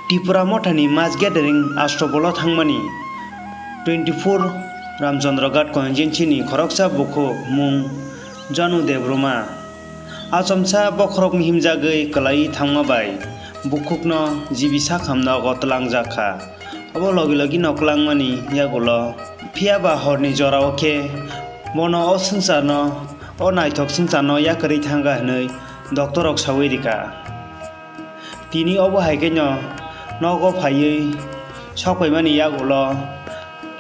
Tripura Motani Mass Gathering Astrobolo Thangmani 24 Ramchandra Ghat Convention Khoroksa Boko Mung Janu Debruma Asamsa Bokrok Mihimjagei Kalai Thangmabai Bukukno Jibisa Khamna Gotlang Jaka Abo logi logi noklangmani yagulo Phiaba horni joraoke Bono o sungsarno o naithok sungsarno yakari thanga hnoi Dr. Ok Sawirika Tini obo haikeno nogo phaiye sokpaimani yagulo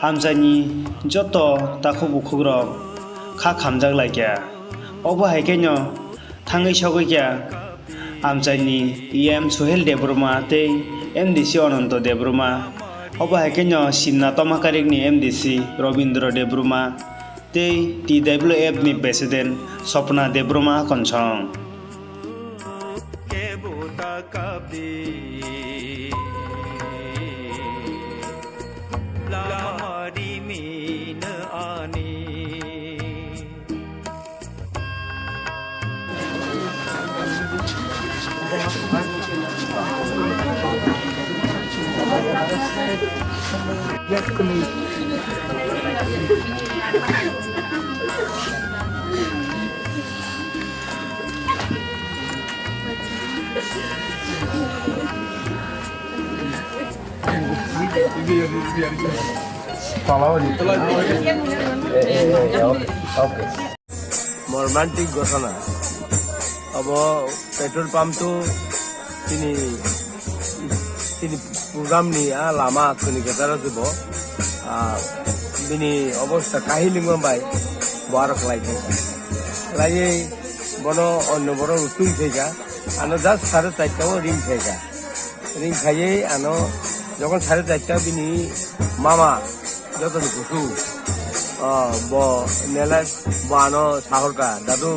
hamjani joto takho bukhogrok kha khamjaglaikia obo haikeno thangai sogaikia amjani em Suhel Debruma tei MDC Ananto Debruma obo haikeno Simna Tomakarekni MDC Robindra Debruma tei TWF ni President Sopna Debruma konsong মর্মান্তিক ঘটনা अब petrol pump तो তিনি program ni lama kuni ketara tubo bini অবস্থা কাহিলিঙ্গম by বারক লাগে বড় অন্য বড় উতুই থেকে আনো 4:30 রিং থেকে রিং খাইয়ে আনো যখন 4:30 বিনি মামা যত কুসু ব নেলা বানো সাহরকা দাদু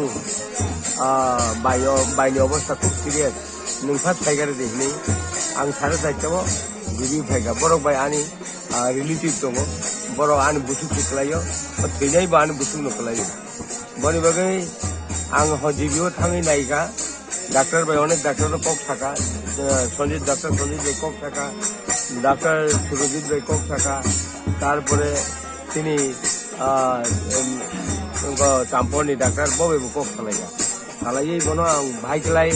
বাইনি অবস্থা খুব সিরিয়াস নৈফাত ফাইগারে দেখলি आं 4:30 गिबि फायगा बरक बाय आनि रिलेटिव दङ बरक आनि बुसु खुख्लायो थैनाय बा आनि बुसु नखलायो बनि बागै आं हजिबियो थाङै नायगा डाक्टर बाय अनेक डाक्टर कक थाका सन्जित डाक्टर सन्जित बाय कक थाका डाक्टर सुरजित बाय कक थाका तारपरे তিনি चाम्परनि डाक्टर बबे कक खालाया खालायै बनो आं भाइखलाय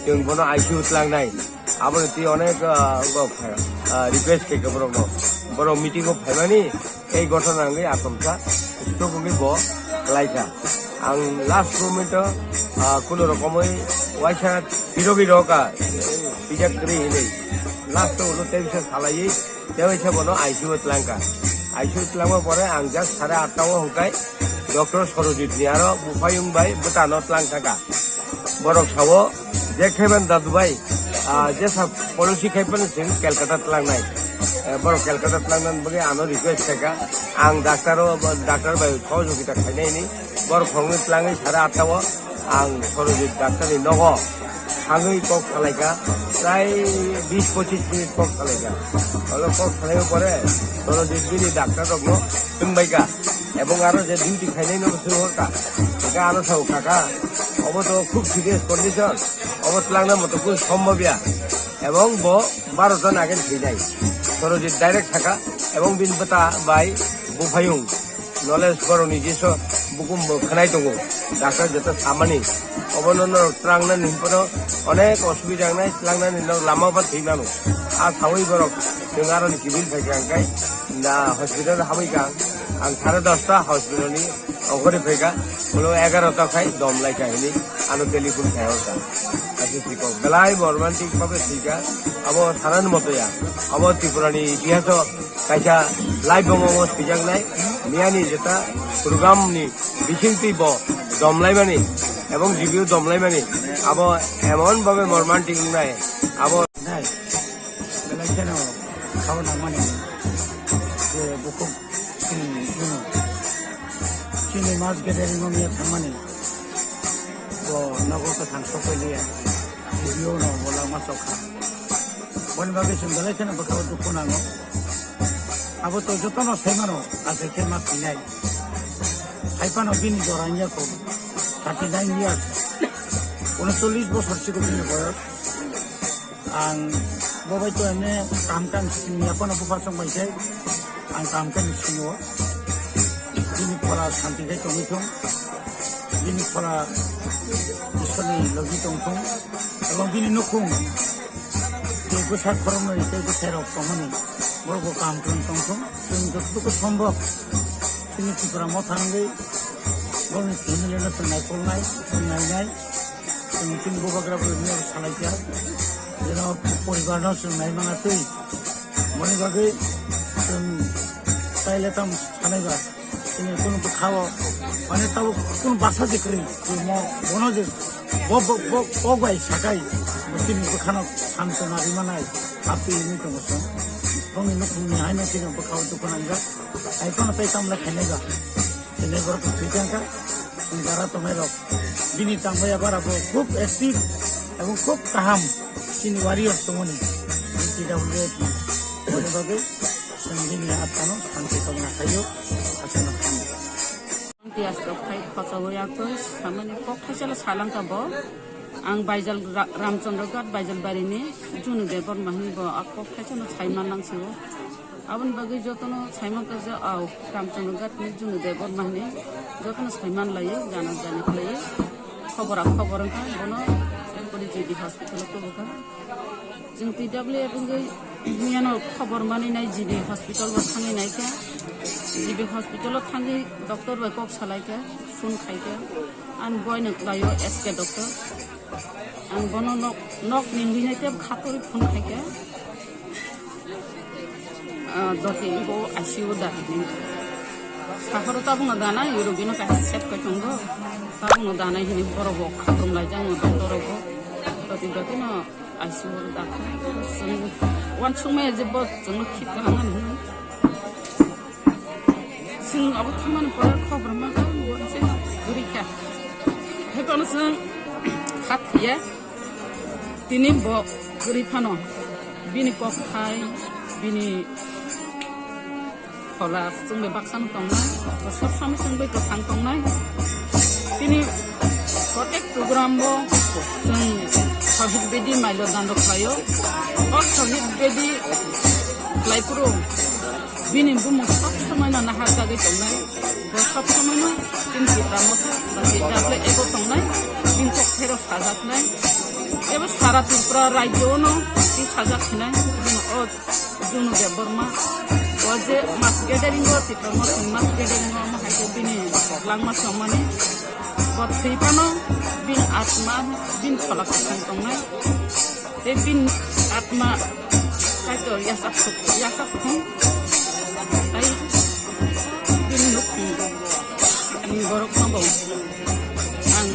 जों बनो आइसिइउ लांनाय abang ti onek request ke boro meeting of famani ei gothona ngai asamsa to kungi bo laika ang last moment kono rokomoi waisa birogi roka bijak kri nei last to lo tension salai dewaisa bono ICU tlangka ICU tlangma pore ang jak 8:30 hongkai Dr. Sorojit ni aro bufayung bai butano tlang thaka borok sawo je kheben dadu bai जैसा पड़ोसी खाइपन सिंह कलकत्ता तलांगनाय बरो कलकत्ता तलांगनान बगे आनो request थाका आं doctor bye सहयोगिता खाइनायनि बरो फंगनि तलांगै 8:30 आं सरजित डाक्टरनि नगो थाङै कक खालायगा प्राय 20-25 मिनिट कक खालायगा हलो कक खालाय परे सरजित बिनि डाक्टर रगनो जोंबायगा এবং আরো যে ডিউটি খাইনাই নব সুহরকা এটা আরো সব কাকা অব তো খুব সিরিয়াস কন্ডিশন অবতলাংনা মতো খুব সম্ভবিয়া এবং 12 জন আগে থিনাই সরজিত ডাইরেক্ট থাকা এবং বিনপতা বাই বুফায়ুং নলেজ করনি যেস বুকুম খানাই দङ ডাক্তার যত সামানি অবনন ত্রাংনা নিপন অনেক অসুবিধা নাই ত্রাংনা নিল লামা বা থিনানো আর সাউই বরক जों आरो किबिल फायगांकाय ना हस्पिटाल हाबैगा आं 10:30 हस्पिटालनि अगरे फैगा हलो 11टा खाय दमलायका हिनि आनो टेलिफोन खायवता आसे थिको बेलाय बरमान्टिक भाबे थिगा अब सारान मतया अब त्रिपुरानि इतिहास कायसा लाइभ बमो थिजांनाय मियानि जेता प्रोग्रामनि बिसिंति ब दमलायमानि এবং জিবিও দমলাইমানি अब एमन भाबे बरमान्टिक नाय अब नाय बेलाय केनो खावना माने जे बुकुम chini mas gathering mo miya thamani bo nago ka thangso peliya video no bola masokha bon bage sundale chena bakaw dukuna no abo to jotono semano ase kema pinai haipano bini doranya ko 39 years 39 বছর ছিল বয়স আর Babai tu ane kamkan sini apa nak buat pasang baik ang kamkan sini ini pola santi ke tong ini pola isoni lagi tong এবং bini nukung ke besar korom ni ke besar opamani boro kam tong sini যতটুকু সম্ভব sini Tripura mau tanggai boro family na tunai kolnai nai sini bobagra boro ni salai ya যেন পরিবারও নাই মানাতেই মনে ভাবে তাইলে তাম সানাইবা তিনি কোনো খাওয়া মানে তাও কোনো বাসা দেখলি মনে যে বগাই সাকাই তিনি খানা শান্ত নারী মানাই আপনি এমনি তো বসুন রঙি নকুনি হাই না তিনি খাওয়া দোকান আনগা এখন তাই তামলা খাইনাইগা তিনি বড় ফিটাঙ্কা যারা তোমার বিনি তাম্বাই আবার খুব অ্যাক্টিভ এবং খুব কাহাম sini warrior temoni tidak boleh boleh bagi sendiri atau nanti kalau nak kayu asal nak kayu. Tias terkait kacau aku sama ni kok hasil salang kabo ang Baijal Ramchandra Ghat Baijal bari ni junu debor mahni bo aku hasil Saiman lang siwo abon bagi jotono Saiman kaza au Ramchandra Ghat ni junu debor mahni jotono Saiman laye jana laye khabar kan bono body JD hospital ko buka jeng PWF ngai niano khabar mani nai JD hospital wa thangi nai ka JD hospital thangi doctor ba kok salai ka sun khai ka an boy nak layo SK doctor an bono nok ningli nai te khatori phun khai ka dote go ICU da ni saharo ta bung dana eurogino ka set ka tongo ta bung dana hini boro bo khatrom lai jang doctor go Berarti no ICU dah kan, wan cuma je buat cuma kita hangan ni, sing abu teman pada kau bermata, buat je berikan. Hebat sing hat ya, tini bo berikan bini kau kai, bini kalau sungguh baksan tongai, besar sama sungguh kesang tongai, tini protek program bo, Shahid Bedi Mailo Dando Kayo, or Shahid Bedi Laipuro, Binim Bumo, Sapsamana Nahaka Tonai, or Sapsamana, in Ramota, but the Double Ego Tonai, in Cocktail of Hazak Night, ever Saratupra Rajono, in Hazak Night, in Odd, Juno de Burma, was the mass gathering or the mass gathering on Hakobini, Langma Somani. Buat Filipino, bin Atma, bin Falak Tongai, bin Atma, itu Yasak, ay bin Nuki, ini borok sambau, ang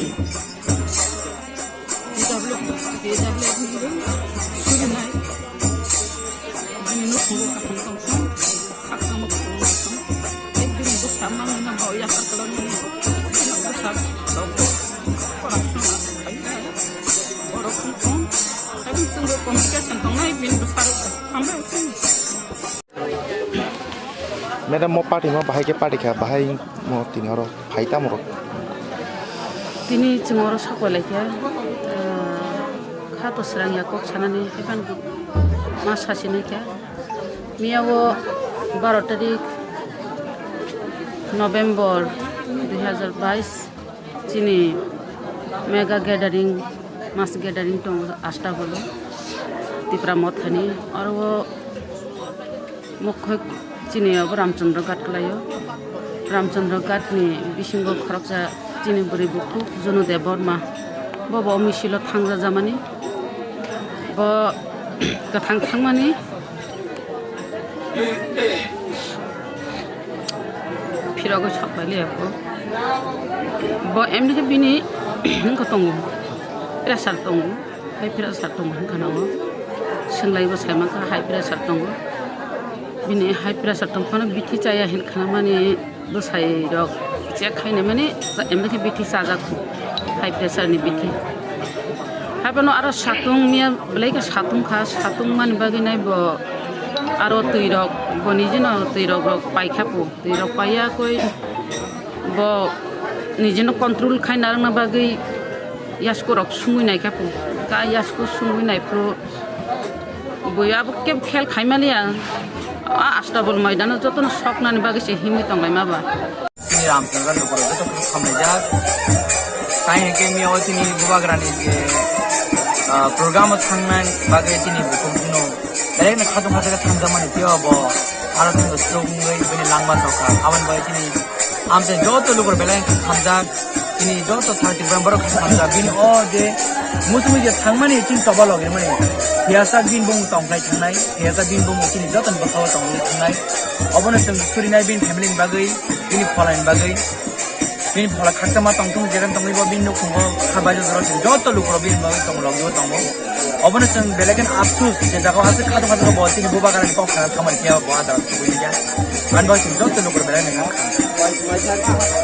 tidak boleh ni sudah naik, bin Nuki kapung tongkong, hak sama kapung, bin bersama mana bawa Yasak kalau ni, besar. Madam mau party mau bahaya ke party kah bahaya mau tini orang bahaya tamu orang. Tini cengoro sekolah ya, kata serang ya kok sana ni hepan masa sini ya. Miawo 12 tarik November 2022 sini mega gathering mass gathering तो आस्था बोलो Tripura मत हनी और वो मुख्य चीनी अब रामचंद्र घाट कलायो रामचंद्र घाट ने बिशिंगो खरकजा चीनी बुरी बुकु जुनु देबरमा बो मिसिलो थांजा जामानी बो कथां थांमानी फिरागो छपाली आपको बो एमनी के बिनी नंको तंगो प्रेसार तंगो हाई प्रेसार तंगो हनखानावो सोंलायबो सायमाखा हाई प्रेसार तंगो बिनि हाई प्रेसार तंगोना बिथि जाया हनखाना माने बोसाय रक जे खायने माने एमनी के बिथि जाजाखो हाई प्रेसार नि बिथि हाबनो आरो सातुं मिया बलायका सातुं खा सातुं मान बागै नायबो आरो तैरक बनिजिनो तैरक पाइखापो तैरक पाया कोई बो निजिनो कंट्रोल खायना रंना बागै यासको रक सुमुइनाय खापो का यासको सुमुइनाय प्रो বইয়াবো কে খেল খাইমালিয়া আস্তাবল ময়দানে যত সকনানি বাগেছে হিমি তংলাই মাবা তিনি রামচন্দ্র নগর যত খামে যা তাই কে মিয়াও তিনি বুবাগ্রানি যে প্রোগ্রাম থাংনাই বাগে তিনি বুকুমনো ডাইরেক্ট খাদু খাদা থাংজামানি তেওবো আরো তিনি স্ট্রংগৈ বিনি লাংবা তকা আবান বাই তিনি আমতে যত লোকর বেলায় খামজা তিনি যত 30 নভেম্বর খামজা বিনি ও যে মুসুমি যে থাংমানি চিন তবল লগে মানে হিয়াসা বিন বং তংলাই থাংনাই হিয়াসা বিন বং তিনি যতন বসাও তংলাই থাংনাই অবনে जों सुरिनाय बिन फेमिलि बागै बिनि फलाइन बागै बिनि फला खाक्तामा तंथुं जेरान तंगैबो बिन नखुंगो खाबाजो जरा जत लुकरो बिन बागै तंग लगिबो तंगो अबने जों बेलेगन आफसुस जे जागाव आसे खादो खादो बतिनि बुबागारानि कख खामानि किया बो आदार सुबिया मानबा जों जत लुकरो बेलेगन